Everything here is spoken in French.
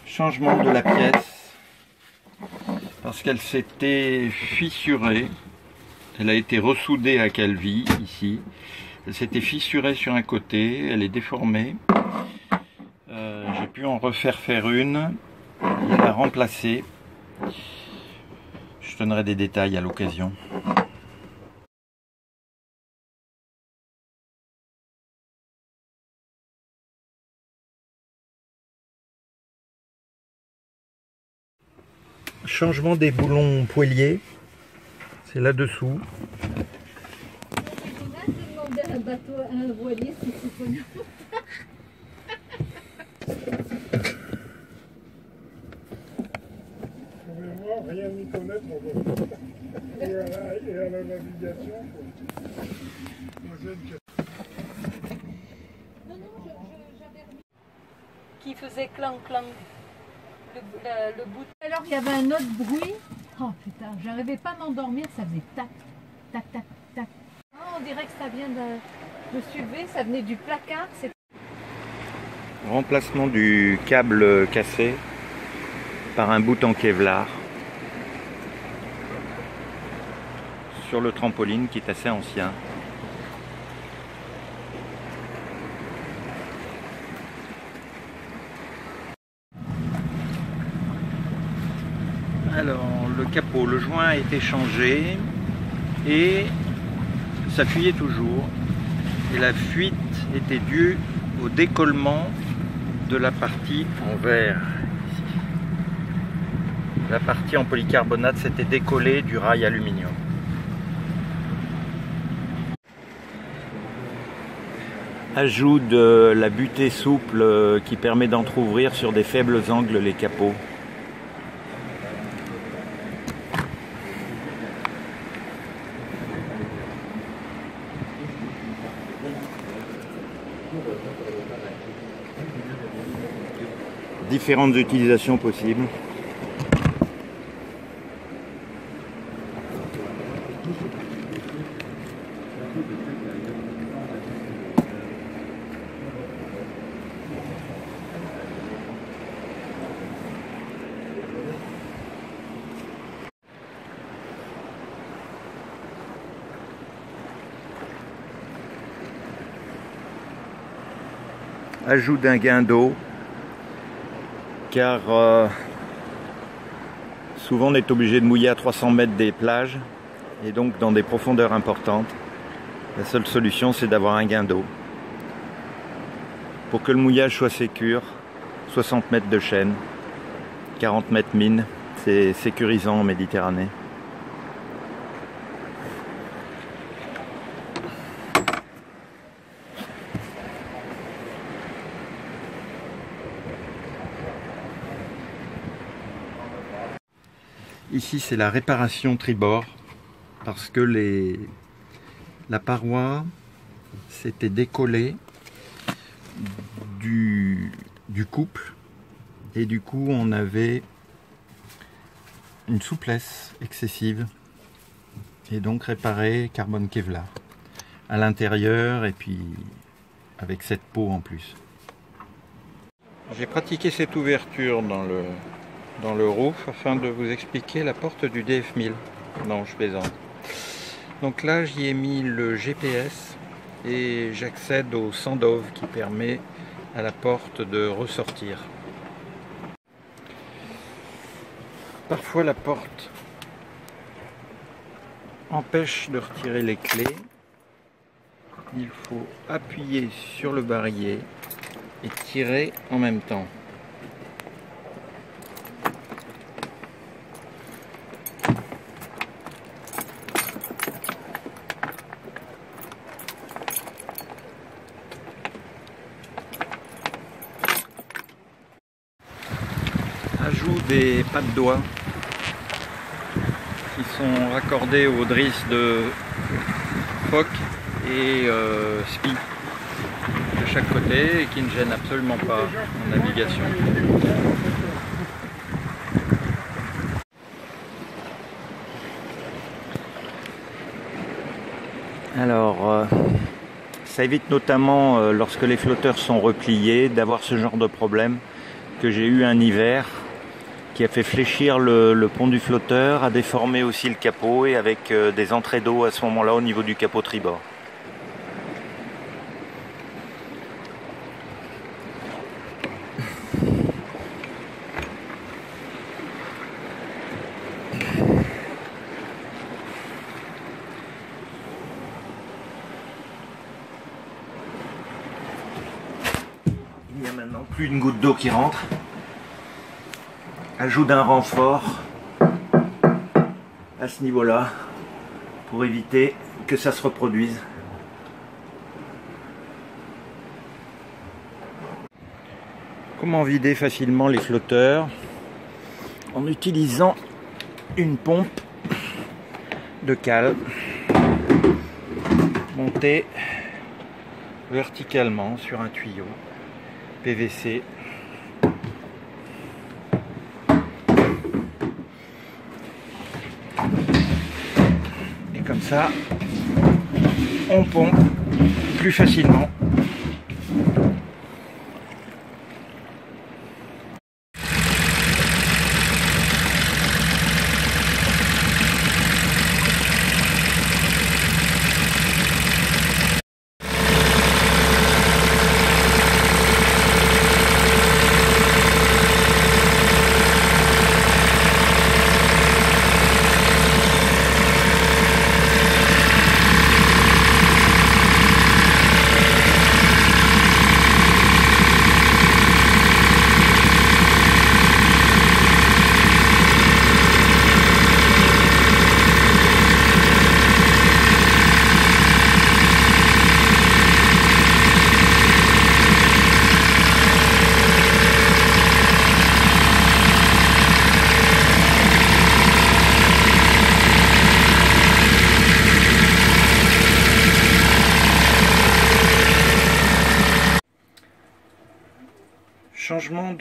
Changement de la pièce parce qu'elle s'était fissurée. Elle a été ressoudée à Calvi ici. Elle s'était fissurée sur un côté, elle est déformée. J'ai pu en faire une et la remplacer. Je donnerai des détails à l'occasion. Changement des boulons poêliers, c'est là-dessous. Un bateau, un voilier, c'est pognon. Pouvez-moi rien n'y connaître et à la navigation. Qui faisait clang clang le bout. Alors il y avait un autre bruit. Oh putain, j'arrivais pas à m'endormir, ça faisait tac, tac, tac, tac. Oh, on dirait que ça vient de soulever, ça venait du placard. Remplacement du câble cassé par un bout en Kevlar sur le trampoline qui est assez ancien. Alors le capot, le joint a été changé et ça fuyait toujours. Et la fuite était due au décollement de la partie en verre. Ici. La partie en polycarbonate s'était décollée du rail aluminium. Ajout de la butée souple qui permet d'entrouvrir sur des faibles angles les capots. Différentes utilisations possibles. Ajout d'un gain d'eau. Car souvent on est obligé de mouiller à 300 mètres des plages et donc dans des profondeurs importantes. La seule solution c'est d'avoir un gain d'eau. Pour que le mouillage soit sécure, 60 mètres de chaîne, 40 mètres mine, c'est sécurisant en Méditerranée. Ici c'est la réparation tribord parce que la paroi s'était décollée du couple et du coup on avait une souplesse excessive et donc réparé carbone Kevlar à l'intérieur et puis avec cette peau en plus. J'ai pratiqué cette ouverture dans le roof afin de vous expliquer la porte du DF1000. Non, je plaisante. Donc là, j'y ai mis le GPS et j'accède au sandove qui permet à la porte de ressortir. Parfois, la porte empêche de retirer les clés. Il faut appuyer sur le barillet et tirer en même temps. Ajout des pas de doigts qui sont raccordés aux drisses de Foc et Spi de chaque côté et qui ne gênent absolument pas en navigation. Alors ça évite notamment lorsque les flotteurs sont repliés d'avoir ce genre de problème que j'ai eu un hiver qui a fait fléchir le pont du flotteur, a déformé aussi le capot et avec des entrées d'eau à ce moment-là au niveau du capot tribord. Il n'y a maintenant plus une goutte d'eau qui rentre. Ajout d'un renfort à ce niveau-là pour éviter que ça se reproduise. Comment vider facilement les flotteurs? En utilisant une pompe de cale montée verticalement sur un tuyau PVC. Et comme ça, on pompe plus facilement. Changement